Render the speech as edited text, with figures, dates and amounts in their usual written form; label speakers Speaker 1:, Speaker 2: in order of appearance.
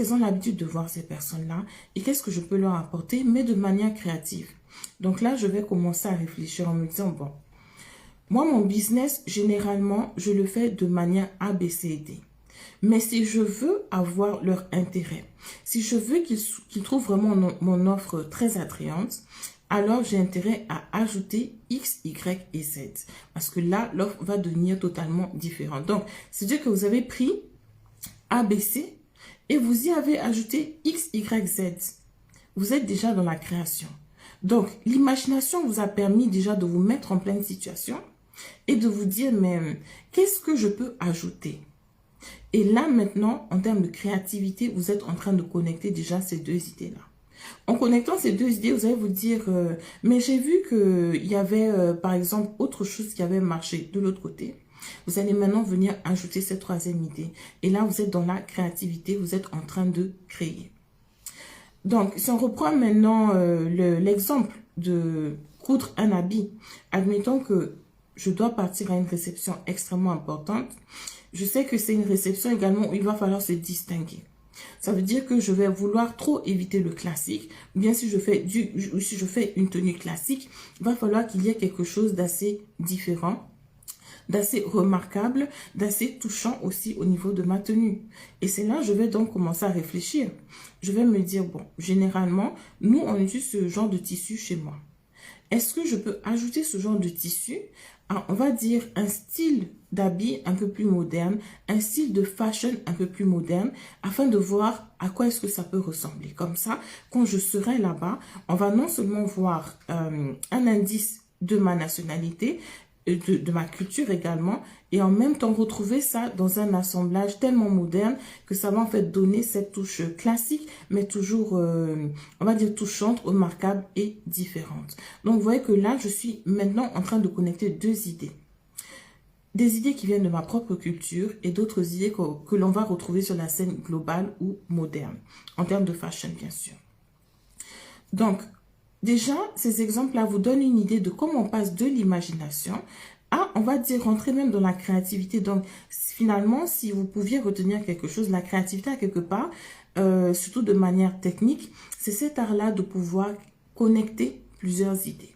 Speaker 1: qu'elles ont l'habitude de voir ces personnes-là et qu'est-ce que je peux leur apporter, mais de manière créative. Donc là, je vais commencer à réfléchir en me disant, bon, moi, mon business, généralement, je le fais de manière A, B, C et D. Mais si je veux avoir leur intérêt, si je veux qu'ils trouvent vraiment mon offre très attrayante, alors j'ai intérêt à ajouter X, Y et Z. Parce que là, l'offre va devenir totalement différente. Donc, c'est-à-dire que vous avez pris A, B, C et vous y avez ajouté X, Y, Z. Vous êtes déjà dans la création. Donc, l'imagination vous a permis déjà de vous mettre en pleine situation et de vous dire, mais qu'est-ce que je peux ajouter? Et là, maintenant, en termes de créativité, vous êtes en train de connecter déjà ces deux idées-là. En connectant ces deux idées, vous allez vous dire, mais j'ai vu qu'il y avait, par exemple, autre chose qui avait marché de l'autre côté. Vous allez maintenant venir ajouter cette troisième idée. Et là, vous êtes dans la créativité, vous êtes en train de créer. Donc, si on reprend maintenant l'exemple de coudre un habit, admettons que je dois partir à une réception extrêmement importante. Je sais que c'est une réception également où il va falloir se distinguer. Ça veut dire que je vais vouloir trop éviter le classique. Ou bien si je fais une tenue classique, il va falloir qu'il y ait quelque chose d'assez différent, d'assez remarquable, d'assez touchant aussi au niveau de ma tenue. Et c'est là que je vais donc commencer à réfléchir. Je vais me dire, bon, généralement, nous, on utilise ce genre de tissu chez moi. Est-ce que je peux ajouter ce genre de tissu à, on va dire, un style d'habit un peu plus moderne, un style de fashion un peu plus moderne, afin de voir à quoi est-ce que ça peut ressembler. Comme ça, quand je serai là-bas, on va non seulement voir un indice de ma nationalité, de ma culture également, et en même temps retrouver ça dans un assemblage tellement moderne que ça va en fait donner cette touche classique, mais toujours, on va dire, touchante, remarquable et différente. Donc, vous voyez que là, je suis maintenant en train de connecter deux idées. Des idées qui viennent de ma propre culture et d'autres idées que l'on va retrouver sur la scène globale ou moderne, en termes de fashion, bien sûr. Donc, déjà, ces exemples-là vous donnent une idée de comment on passe de l'imagination à, on va dire, rentrer même dans la créativité. Donc, finalement, si vous pouviez retenir quelque chose, la créativité, à quelque part, surtout de manière technique, c'est cet art-là de pouvoir connecter plusieurs idées.